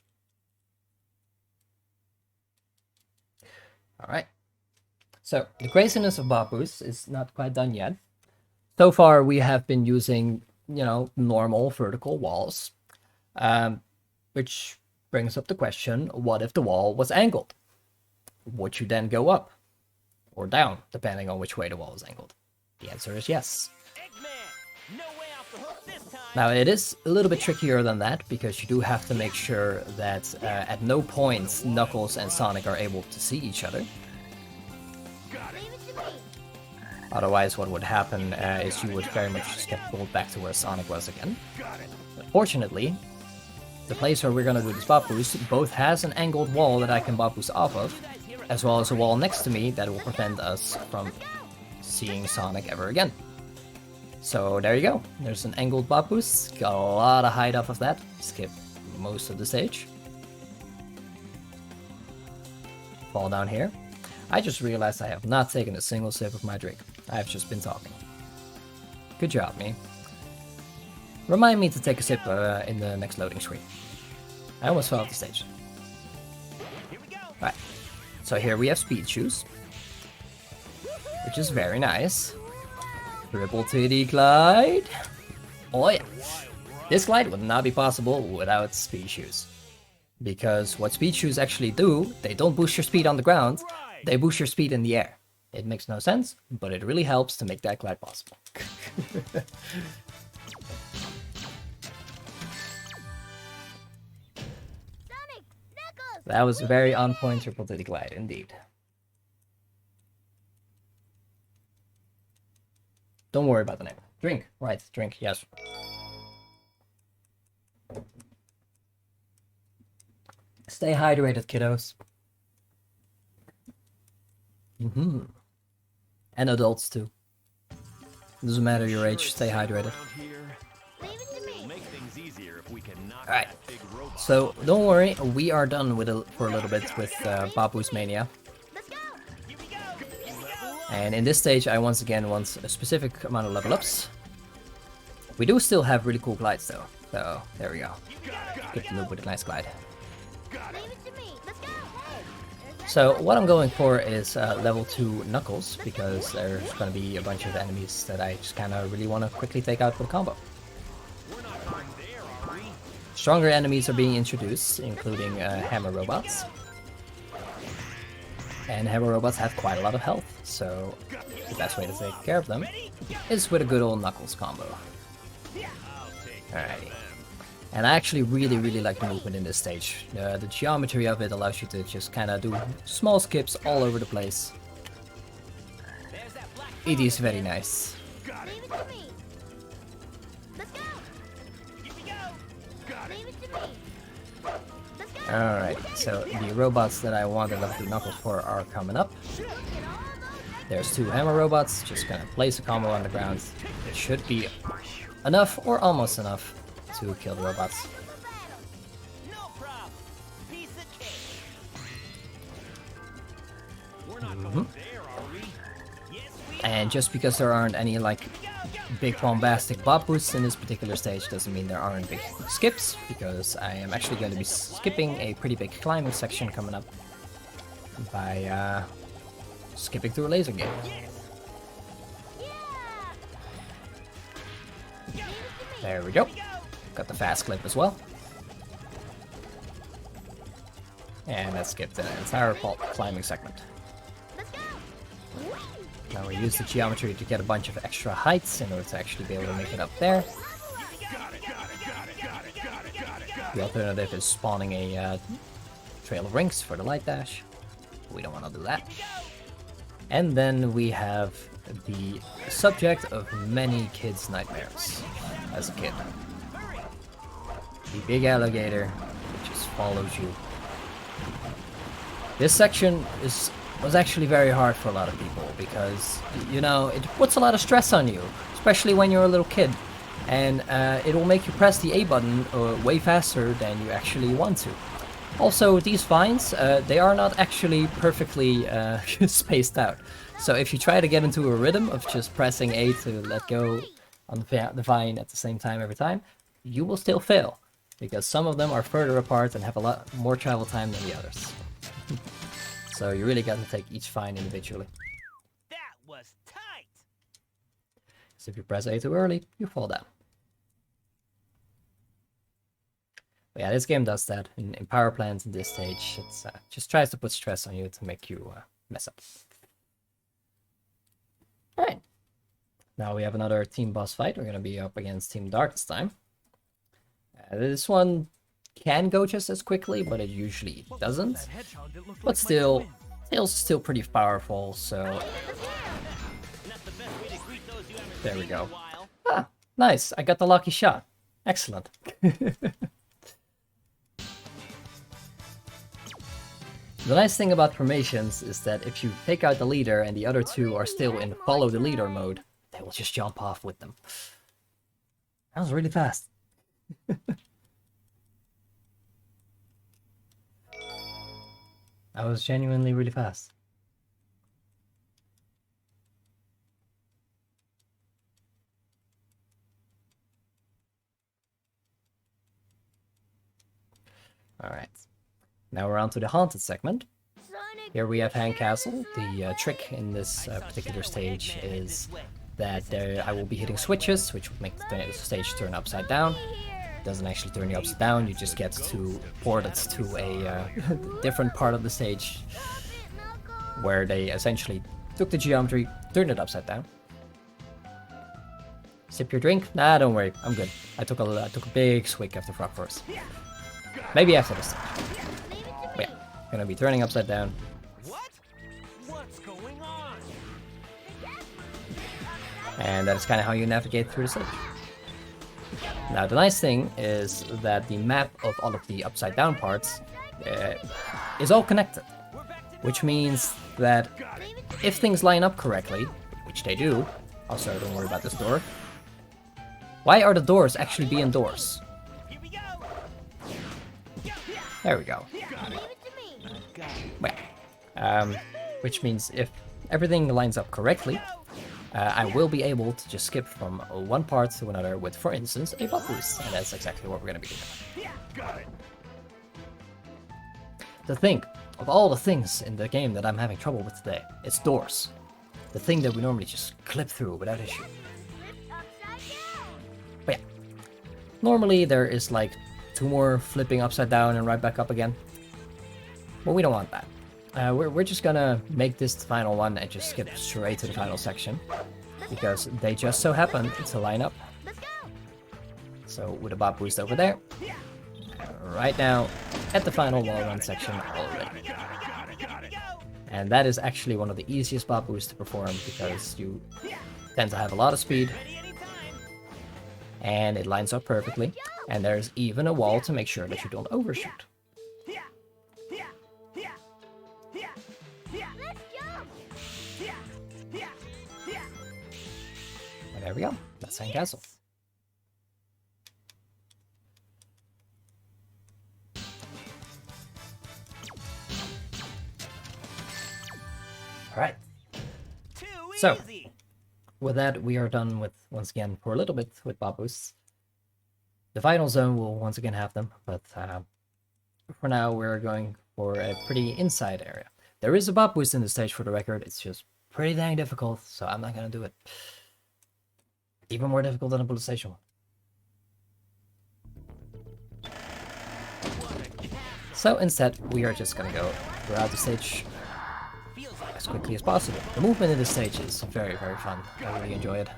Alright. So, the craziness of bob boosts is not quite done yet. So far, we have been using, normal vertical walls. Which brings up the question, what if the wall was angled? Would you then go up? Or down, depending on which way the wall is angled? The answer is yes. Eggman, no way off the hook this time. Now it is a little bit trickier than that, because you do have to make sure that at no point Knuckles and Sonic are able to see each other. Otherwise what would happen is you would very much just get pulled back to where Sonic was again. But fortunately, the place where we're gonna do this bob boost both has an angled wall that I can bob boost off of, as well as a wall next to me that will prevent us from seeing Sonic ever again. So there you go. There's an angled bob boost. Got a lot of height off of that. Skip most of the stage. Fall down here. I just realized I have not taken a single sip of my drink. I've just been talking. Good job, me. Remind me to take a sip in the next loading screen. I almost fell off the stage. Alright, so here we have speed shoes, which is very nice. Triple titty glide. Oh yeah. This glide would not be possible without speed shoes. Because what speed shoes actually do, they don't boost your speed on the ground, they boost your speed in the air. It makes no sense, but it really helps to make that glide possible. That was a very on-point triple titty glide, indeed. Don't worry about the name. Drink. Right, drink, yes. Stay hydrated, kiddos. And adults, too. Doesn't matter your age, stay hydrated. Alright, so don't worry, we are done with for a little bit with Bob Boost Mania. And in this stage I once again want a specific amount of level ups. We do still have really cool glides though, so there we go. Get the noob with a nice glide. So what I'm going for is level 2 Knuckles, because there's going to be a bunch of enemies that I just kind of really want to quickly take out with a combo. Stronger enemies are being introduced, including hammer robots. And hammer robots have quite a lot of health, so the best way to take care of them is with a good old Knuckles combo. Alrighty. And I actually really like the movement in this stage. The geometry of it allows you to just kind of do small skips all over the place. It is very nice. Alright, so the robots that I wanted up to knuckle for are coming up. There's 2 hammer robots, just gonna place a combo on the ground. It should be enough, or almost enough, to kill the robots. And just because there aren't any like big bombastic bob boosts in this particular stage doesn't mean there aren't big skips, because I am actually going to be skipping a pretty big climbing section coming up by skipping through a laser gate. There we go. Got the fast clip as well. And let's skip the entire climbing segment. Now we use the geometry to get a bunch of extra heights in order to actually be able to make it up there. The alternative is spawning a trail of rings for the light dash. We don't want to do that. And then we have the subject of many kids' nightmares as a kid. The big alligator that just follows you. This section was actually very hard for a lot of people because, you know, it puts a lot of stress on you, especially when you're a little kid. And it will make you press the A button way faster than you actually want to. Also, these vines, they are not actually perfectly spaced out. So if you try to get into a rhythm of just pressing A to let go on the vine at the same time every time, you will still fail. Because some of them are further apart and have a lot more travel time than the others. So you really got to take each vine individually. That was tight. So if you press A too early, you fall down. But yeah, this game does that. In power plants in this stage, it just tries to put stress on you to make you mess up. Alright. Now we have another team boss fight. We're going to be up against Team Dark this time. This one can go just as quickly, but it usually doesn't. But still, Tails is still pretty powerful, so... There we go. Ah, nice. I got the lucky shot. Excellent. The nice thing about formations is that if you take out the leader and the other 2 are still in follow the leader mode, they will just jump off with them. That was really fast. That was genuinely really fast. Alright. Now we're on to the haunted segment. Here we have Hang Castle. The trick in this particular stage is that I will be hitting switches, which will make the stage turn upside down. It doesn't actually turn you upside down, you just get to port it to a different part of the stage where they essentially took the geometry, turned it upside down. Sip your drink? Nah, don't worry, I'm good. I took a big swig after Frog Force. Maybe after this stage. But yeah, gonna be turning upside down. What? What's going on? And that is kind of how you navigate through the stage. Now the nice thing is that the map of all of the upside down parts is all connected. Which means that if things line up correctly, which they do, also don't worry about this door. Why are the doors actually being doors? There we go. Well, which means if everything lines up correctly, I will be able to just skip from one part to another with, for instance, a buff boost, and that's exactly what we're going to be doing. To think of all the things in the game that I'm having trouble with today, it's doors. The thing that we normally just clip through without issue. But yeah, normally there is like 2 more flipping upside down and right back up again. But we don't want that. We're just gonna make this the final one and just skip straight to the final section. Because they just so happen to line up. So with a bob boost over there. Right now, at the final wall run section already. And that is actually one of the easiest bob boosts to perform because you tend to have a lot of speed. And it lines up perfectly. And there's even a wall to make sure that you don't overshoot. Sandcastle. Alright. So, with that, we are done with, once again, for a little bit with Bob Boosts. The final zone will once again have them, but for now we're going for a pretty inside area. There is a Bob Boost in the stage, for the record, it's just pretty dang difficult, so I'm not gonna do it. Even more difficult than a bullet station one. So instead, we are just gonna go throughout the stage as quickly as possible. The movement in the stage is very, very fun. I really enjoy it.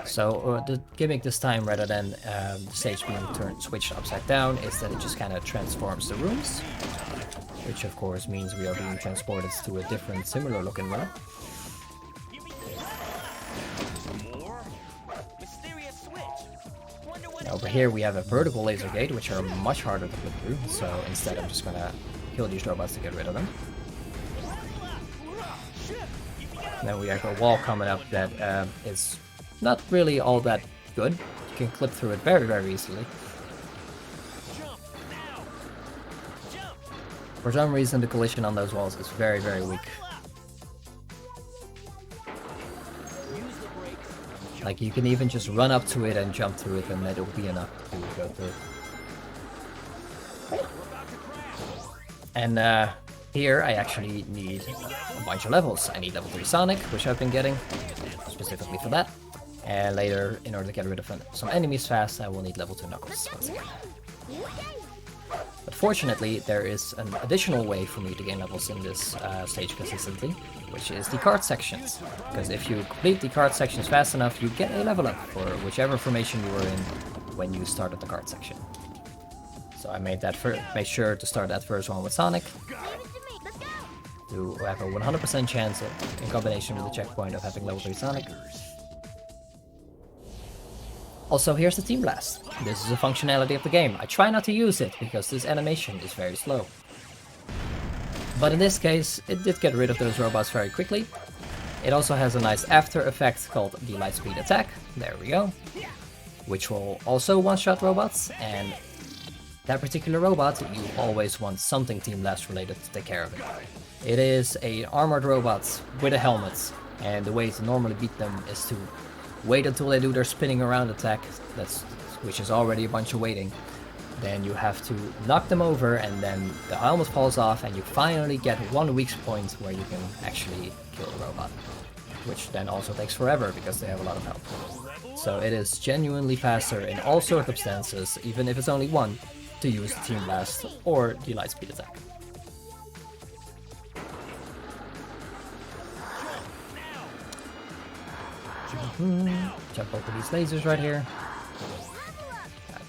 So the gimmick this time, rather than the stage being switched upside down, is that it just kind of transforms the rooms, which of course means we are being transported to a different, similar looking realm. Over here we have a vertical laser gate, which are much harder to flip through, so instead I'm just gonna kill these robots to get rid of them. And then we have a wall coming up that is not really all that good. You can clip through it very, very easily. For some reason the collision on those walls is very, very weak. Like, you can even just run up to it and jump through it and that will be enough to go through. And here I actually need a bunch of levels. I need level 3 Sonic, which I've been getting specifically for that. And later, in order to get rid of some enemies fast, I will need level 2 Knuckles once again. But fortunately, there is an additional way for me to gain levels in this stage consistently, which is the card sections. Because if you complete the card sections fast enough, you get a level up for whichever formation you were in when you started the card section. So I made sure to start that first one with Sonic, to have a 100% chance in combination with the checkpoint of having level 3 Sonic. Also, here's the Team Blast. This is a functionality of the game. I try not to use it, because this animation is very slow. But in this case, it did get rid of those robots very quickly. It also has a nice after effect called the Light Speed Attack. There we go. Which will also one-shot robots, and that particular robot, you always want something Team Blast related to take care of it. It is an armored robot with a helmet, and the way to normally beat them is to wait until they do their spinning around attack, which is already a bunch of waiting. Then you have to knock them over, and then the helmet falls off, and you finally get one weak point where you can actually kill the robot. Which then also takes forever, because they have a lot of health. So it is genuinely faster in all circumstances, even if it's only one, to use the Team Blast or the Light Speed Attack. Jump over these lasers right here.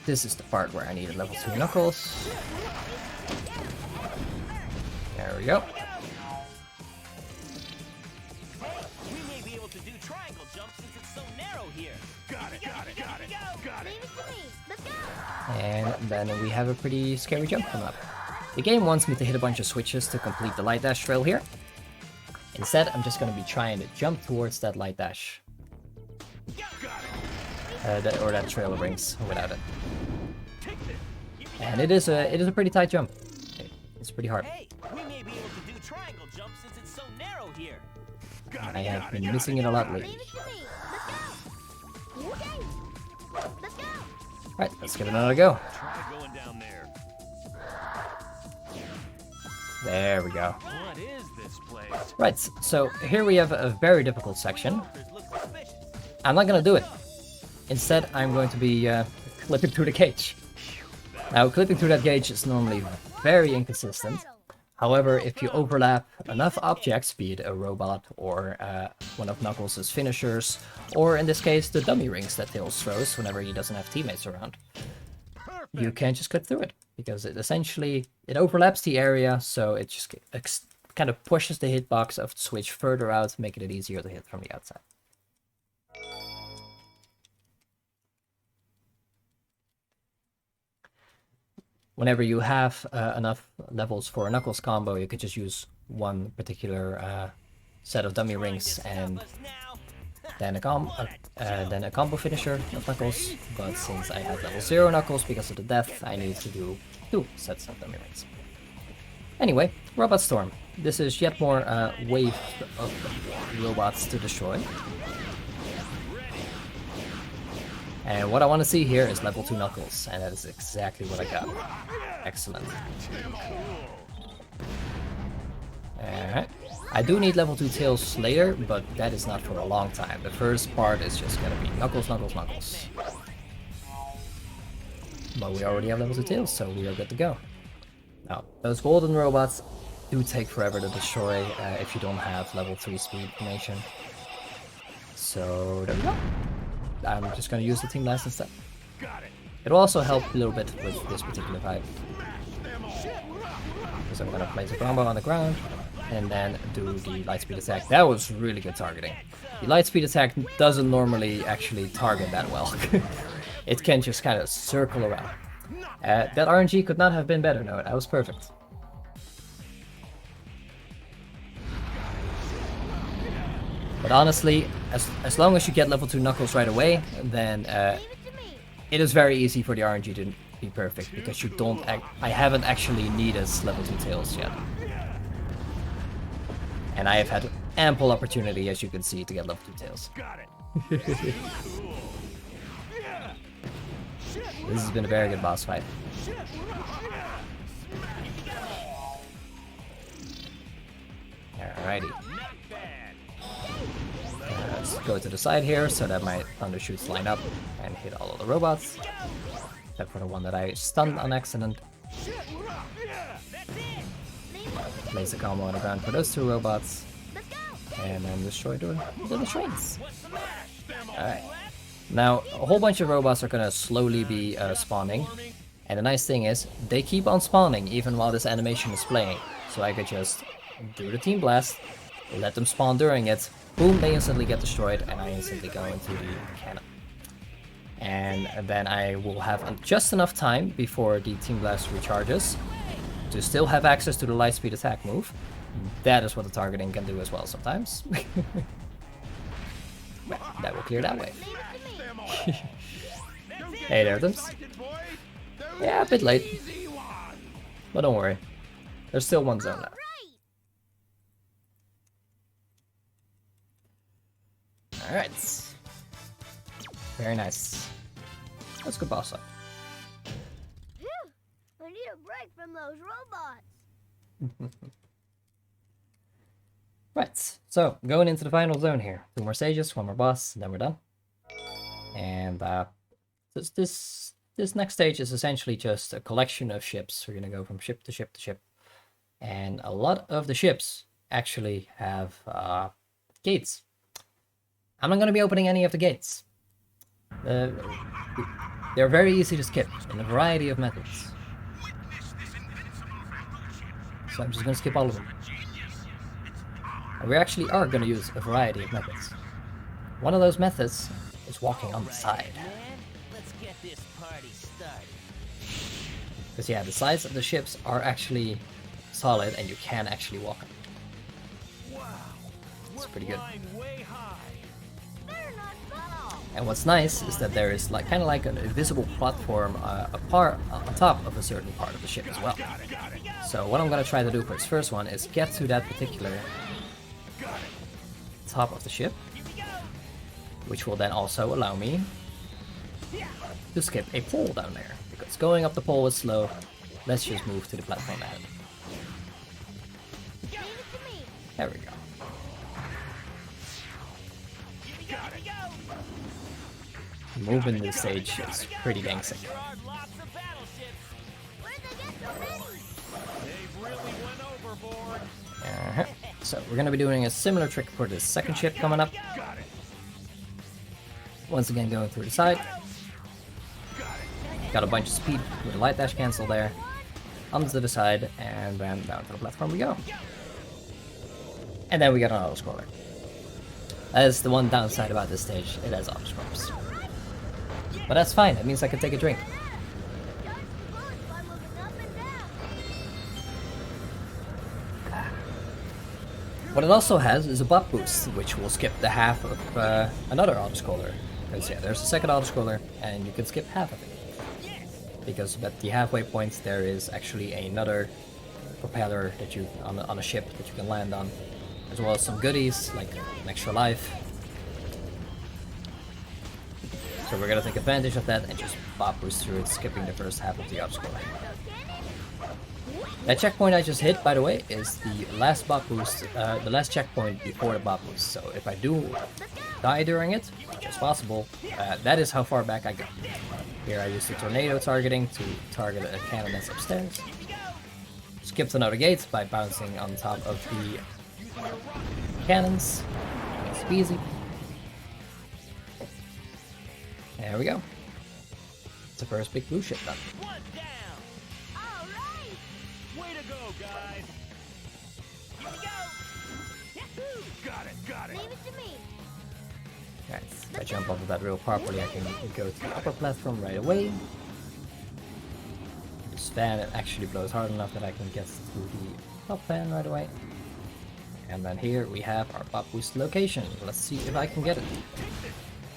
This is the part where I need a level 2 Knuckles. There we go. We may be able to do triangle jumps since it's so narrow here. Got it. And then we have a pretty scary jump coming up. The game wants me to hit a bunch of switches to complete the light dash trail here. Instead, I'm just going to be trying to jump towards that light dash. Or that trail of rings without it. And it is a pretty tight jump. It's pretty hard. Hey, we may be able to do triangle jumps since it's so narrow here. I have been missing it a lot lately. Right, let's give it another go. Try going down there. There we go. What is this place? Right, so here we have a very difficult section. I'm not gonna do it. Instead, I'm going to be clipping through the cage. Now, clipping through that cage is normally very inconsistent. However, if you overlap enough objects, be it a robot or one of Knuckles' finishers, or in this case, the dummy rings that Tails throws whenever he doesn't have teammates around, you can just clip through it. Because it essentially, it overlaps the area, so it just kind of pushes the hitbox of the switch further out, making it easier to hit from the outside. Whenever you have enough levels for a Knuckles combo, you could just use one particular set of dummy rings and then a combo finisher of Knuckles, but since I have level 0 Knuckles because of the death, I need to do 2 sets of dummy rings. Anyway, Robot Storm. This is yet more wave of robots to destroy. And what I want to see here is level 2 Knuckles, and that is exactly what I got. Excellent. Alright. I do need level 2 Tails later, but that is not for a long time. The first part is just gonna be Knuckles, Knuckles, Knuckles. But we already have level 2 Tails, so we are good to go. Now, those golden robots do take forever to destroy if you don't have level 3 speed formation. So there we go. I'm just gonna use the Team Blast instead. It'll also help a little bit with this particular type. Because I'm gonna place a combo on the ground and then do the Lightspeed attack. That was really good targeting. The Lightspeed attack doesn't normally actually target that well. It can just kind of circle around. That RNG could not have been better, no, that was perfect. But honestly, as long as you get level 2 Knuckles right away, then it is very easy for the RNG to be perfect, because you don't I haven't actually needed level 2 Tails yet. And I have had ample opportunity, as you can see, to get level 2 Tails. This has been a very good boss fight. Alrighty. Let's go to the side here so that my thunder shoots line up and hit all of the robots. Except for the one that I stunned on accident. Place a combo on the ground for those 2 robots. And then destroy the trains. Alright. Now, a whole bunch of robots are gonna slowly be spawning. And the nice thing is, they keep on spawning even while this animation is playing. So I could just do the Team Blast, let them spawn during it, boom, they instantly get destroyed, and I instantly go into the cannon. And then I will have just enough time before the Team Blast recharges to still have access to the Lightspeed attack move. That is what the targeting can do as well sometimes. Well, that will clear that way. Hey there, Dims. Yeah, a bit late. But don't worry. There's still one zone left. Alright. Very nice. Let's go boss up. Phew, I need a break from those robots. Right, so going into the final zone here. 2 more stages, 1 more boss, and then we're done. And this next stage is essentially just a collection of ships. We're gonna go from ship to ship to ship. And a lot of the ships actually have gates. I'm not gonna be opening any of the gates. They're very easy to skip in a variety of methods. So I'm just gonna skip all of them. And we actually are going to use a variety of methods. One of those methods is walking on the side. Let's get this party started. Because yeah, the sides of the ships are actually solid and you can actually walk on them. It's pretty good. And what's nice is that there is kind of like an invisible platform on top of a certain part of the ship as well. So what I'm going to try to do for this first one is get to that particular top of the ship, which will then also allow me to skip a pole down there, because going up the pole is slow. Let's just move to the platform ahead. There we go. Moving this stage is pretty dang sick. So we're gonna be doing a similar trick for the second ship coming up. Once again, going through the side. Got a bunch of speed with a light dash cancel there. Onto the side, and then down to the platform we go. And then we got an auto-scroller. That is the one downside about this stage, it has auto-scrollers. But that's fine, it means I can take a drink. What it also has is a buff boost, which will skip the half of another autoscroller. Because yeah, there's a second autoscroller, and you can skip half of it. Because at the halfway point there is actually another propeller that you on a ship that you can land on, as well as some goodies like an extra life. So we're gonna take advantage of that and just buff boost through it, skipping the first half of the autoscroller. That checkpoint I just hit, by the way, is the last buff boost, the last checkpoint before the buff boost. So if I do die during it, which is possible, that is how far back I go. Here I use the tornado targeting to target a cannon that's upstairs. Skipped another gate by bouncing on top of the cannons. It's easy. There we go. It's the first big blue ship done. One down. All right. Way to go, guys. Here we go. Yahoo! Got it. Leave it to me. Alright, if I jump off of that real properly, I can go to the upper platform right away. This fan actually blows hard enough that I can get through the top fan right away. And then here we have our buff boost location. Let's see if I can get it.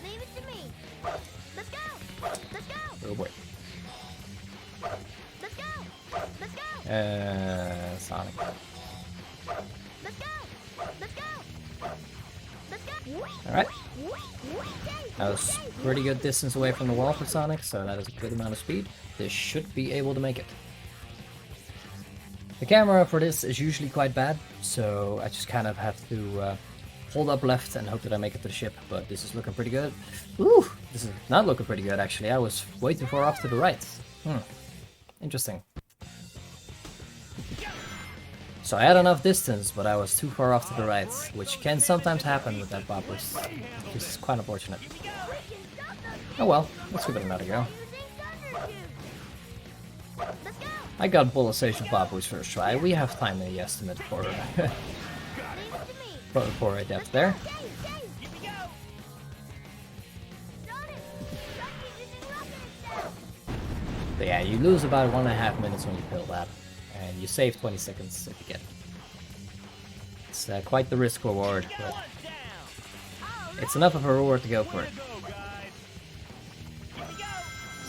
Leave it to me. Let's go. Let's go. Oh boy. Let's go. Let's go. Sonic. Let's go. Let's go. Let's go. Alright. That was pretty good distance away from the wall for Sonic, so that is a good amount of speed. This should be able to make it. The camera for this is usually quite bad, so I just kind of have to hold up left and hope that I make it to the ship, but this is looking pretty good. Ooh, this is not looking pretty good actually. I was way too far off to the right. Interesting. So I had enough distance, but I was too far off to the right, which can sometimes happen with that buff boost. This is quite unfortunate. Oh well, let's give it another go. I got Bullet buff boost first try. We have time in the estimate for for a depth there. But yeah, you lose about 1.5 minutes when you kill that, and you save 20 seconds if you get it. It's quite the risk reward, but it's enough of a reward to go for it.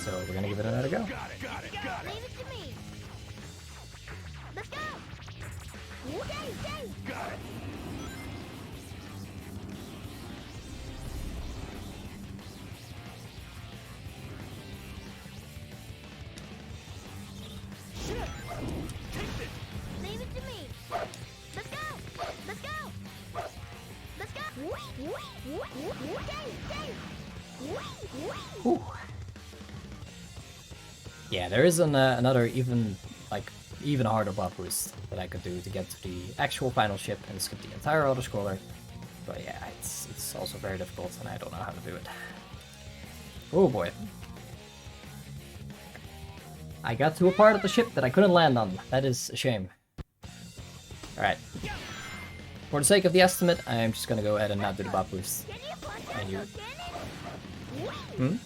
So we're gonna give it another go. Leave it to me. Let's go. Got it. Leave it to me. Let's go. Let's go. Let's go. Whew. Yeah, there is another even harder buff boost that I could do to get to the actual final ship and skip the entire autoscroller. But yeah, it's also very difficult and I don't know how to do it. Oh boy. I got to a part of the ship that I couldn't land on. That is a shame. Alright. For the sake of the estimate, I'm just gonna go ahead and not do the buff boost. And you... Hmm?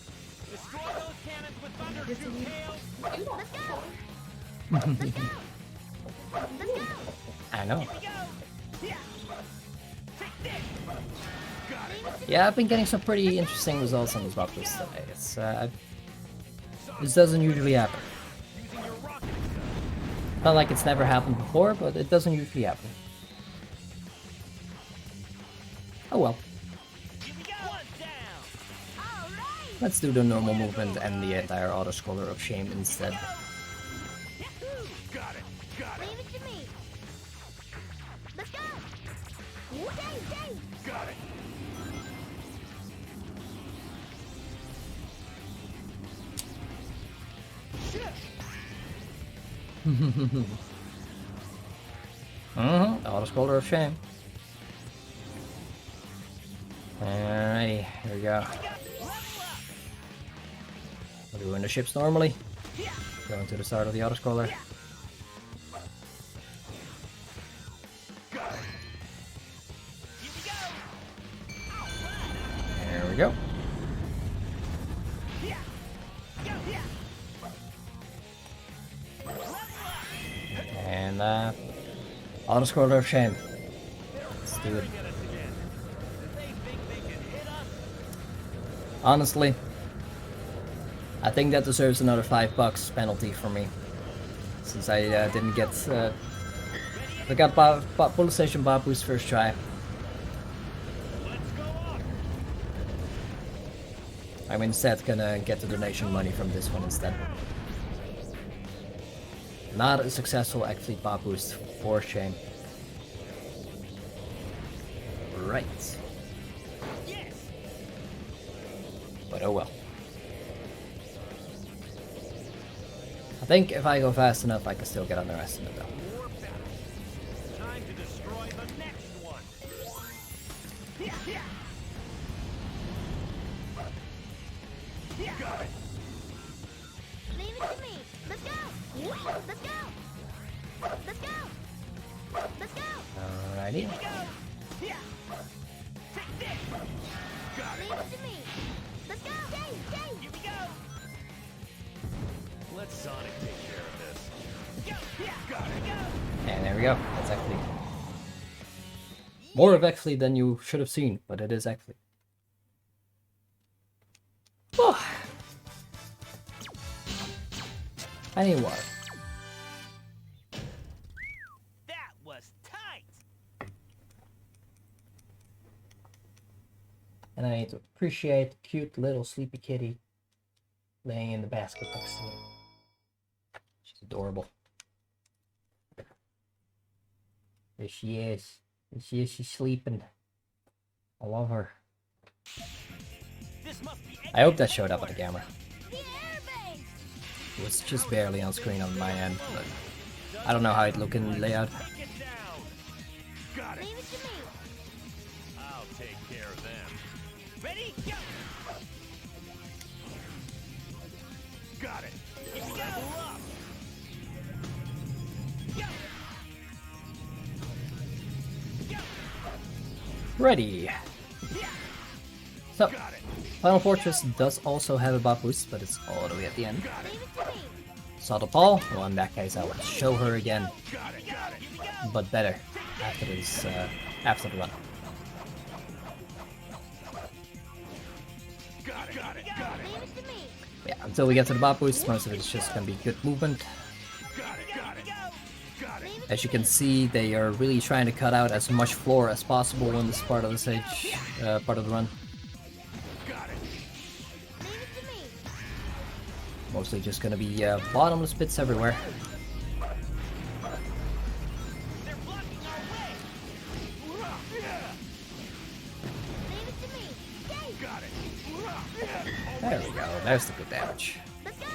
Destroy those cannons with thunder, two tails. Let's go. Let's go. I know. Here we go. Yeah, I've been getting some pretty interesting results on this buff boost today. It's this doesn't usually happen. Not like it's never happened before, but it doesn't usually happen. Oh well. Let's do the normal movement and the entire autoscroller of shame instead. Leave it to me. Let's go. Got it. Autoscroller of shame. Alrighty, here we go. We're doing the ships normally. Going to the start of the autoscroller. There we go. And autoscroller of shame. Let's do it. Get us again. They think they can hit us? Honestly, I think that deserves another $5 penalty for me, since I didn't get I got Bullet Station Babu's first try. Let's go up. I'm instead gonna get the donation money from this one instead. Not a successful actually Bob boost, for shame. Right. Yes. But oh well. I think if I go fast enough, I can still get underestimated though. More battles. Time to destroy the next one. Yeah, yeah. Got it. Leave it to me. Let's go. Let's go. Let's go. Let's go. Alrighty. Go. Yeah. Take this. Got Leave it to me. Let's go. Yay. Here we go. Let Sonic take care of this. Go. Yeah. Got it. Go. And there we go. That's actually more of actually than you should have seen, but it is actually. Oh. I need water. That was tight. And I need to appreciate the cute little sleepy kitty laying in the basket next to me. She's adorable. There she is. There she is. She's sleeping. I love her. This must be I hope that showed up on the camera. The airbase. It was just barely on screen on my end, but I don't know how it looked in the layout. Take it down. Got it. Leave it to me. I'll take care of them. Ready? Go. Got it. Here we go. Up. Go. Go. Ready. Yeah. So, Got it. Final Fortress does also have a buff boost, but it's all the way at the end. Got it. Leave it to me. Saw the ball? Well, in that case, I would show her again, Got it. Got it. Here we go. but better after this, after the run. Got it. Got it. Got it. Leave it to me. Yeah, until we get to the buff boost, most of it is just gonna be good movement. Got it. Got it. Got it. As you can see, they are really trying to cut out as much floor as possible in this part of the stage, part of the run. Got it. Leave it to me. Mostly just gonna be bottomless bits everywhere. They're blocking our way. Leave it to me. Yay. Got it. There we go, there's the good damage. Let's go.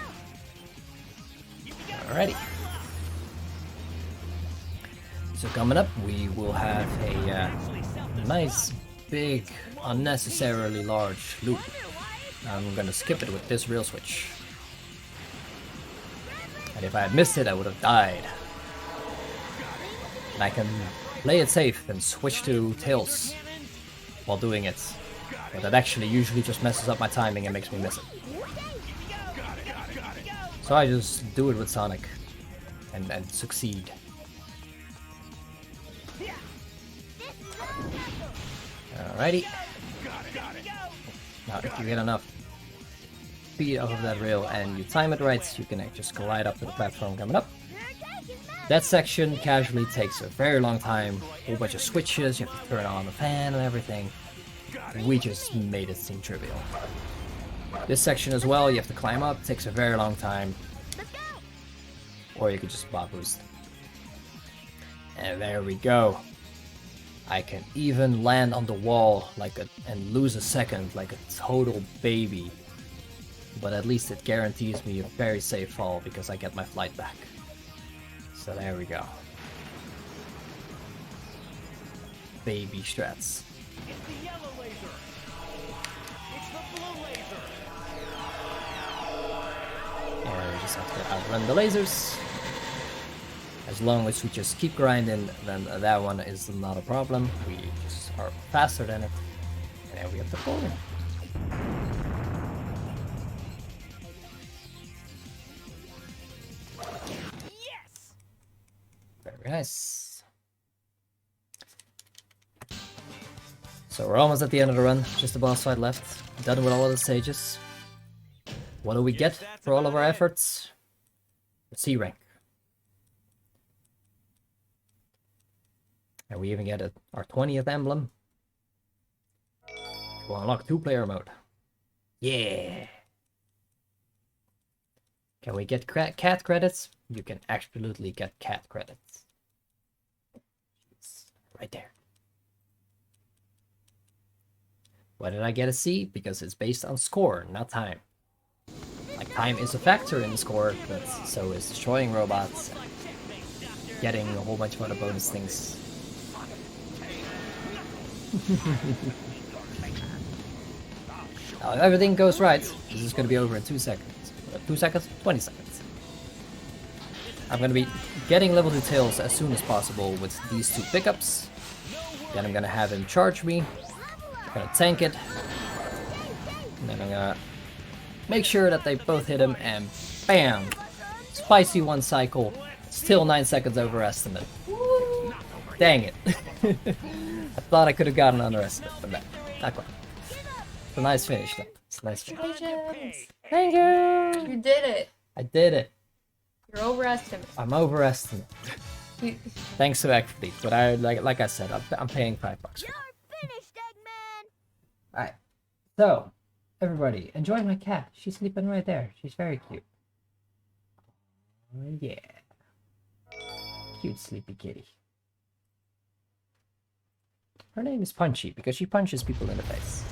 Alrighty. So coming up, we will have a nice, big, unnecessarily large loop. I'm gonna skip it with this rail switch. And if I had missed it, I would have died. And I can play it safe and switch to tails while doing it. But that actually usually just messes up my timing and makes me miss it. So I just do it with Sonic and succeed. Alrighty. Now if you get enough speed off of that rail and you time it right, you can just glide up to the platform coming up. That section casually takes a very long time, a whole bunch of switches, you have to turn on the fan and everything. We just made it seem trivial. This section as well, you have to climb up, takes a very long time. Or you could just bot boost. And there we go. I can even land on the wall and lose a second like a total baby. But at least it guarantees me a very safe fall because I get my flight back. So there we go. Baby strats. It's the yellow laser. It's the blue laser. And we just have to outrun the lasers. As long as we just keep grinding, then that one is not a problem. We just are faster than it. And then we have to pull in. Yes. Very nice. So we're almost at the end of the run, just the boss fight left. Done with all of the stages. What do we get for all of our efforts? A C rank. And we even get our 20th emblem. We'll unlock 2-player mode. Yeah! Can we get cat credits? You can absolutely get cat credits. It's right there. Why did I get a C? Because it's based on score, not time. Like, time is a factor in the score, but so is destroying robots, and getting a whole bunch of other bonus things. Now, if everything goes right, this is going to be over in 2 seconds. 2 seconds? 20 seconds. I'm going to be getting level 2 Tails as soon as possible with these 2 pickups. Then I'm going to have him charge me. I'm going to tank it. And then I'm going to make sure that they both hit him, and bam! Spicy 1 cycle. Still 9 seconds overestimate. Dang it. I thought I could have gotten an underestimate, but no, not quite. It's a nice finish though. It's a nice finish. Congratulations. Thank you! You did it. I did it. You're overestimated. I'm overestimate. Thanks to Equity, but I like I said, I'm paying $5 for it. You're finished, Eggman! Alright. So, everybody, enjoy my cat. She's sleeping right there. She's very cute. Oh yeah. Cute sleepy kitty. Her name is Punchy because she punches people in the face.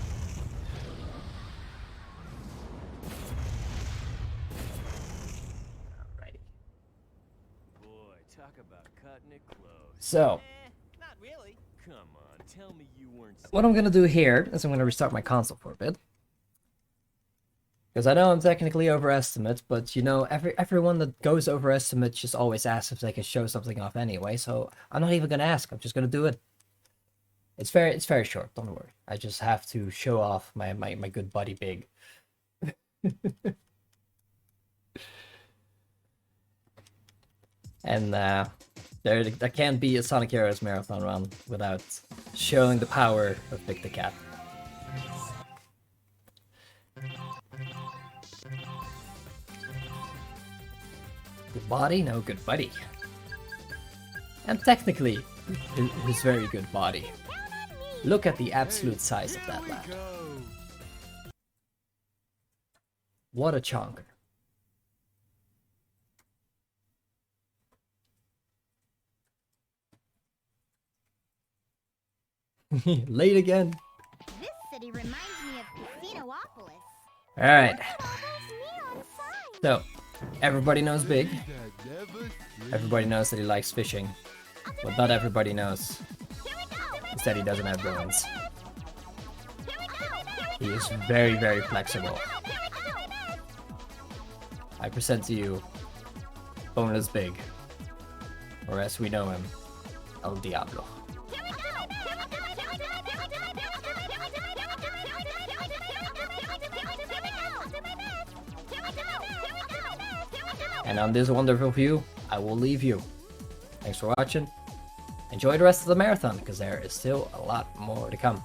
Alrighty. Boy, talk about cutting it close. So, Not really. Come on, tell me you weren't. what I'm gonna do here is I'm gonna restart my console for a bit. Because I know I'm technically overestimate, but you know, everyone that goes overestimate just always asks if they can show something off anyway, so I'm not even gonna ask, I'm just gonna do it. It's very short, don't worry. I just have to show off my good buddy Big. And there can't be a Sonic Heroes marathon run without showing the power of Big the Cat. Good body? No, good buddy. And technically, his very good body. Look at the absolute size of that lad. What a chonker. Late again. This city reminds me of Casinopolis. Alright, All those neon signs. so everybody knows Big. Everybody knows that he likes fishing. What not everybody knows is that he doesn't have bones. He is very, very flexible. I present to you Boneless Big, or as we know him, El Diablo. And on this wonderful view, I will leave you. Thanks for watching. Enjoy the rest of the marathon, because there is still a lot more to come.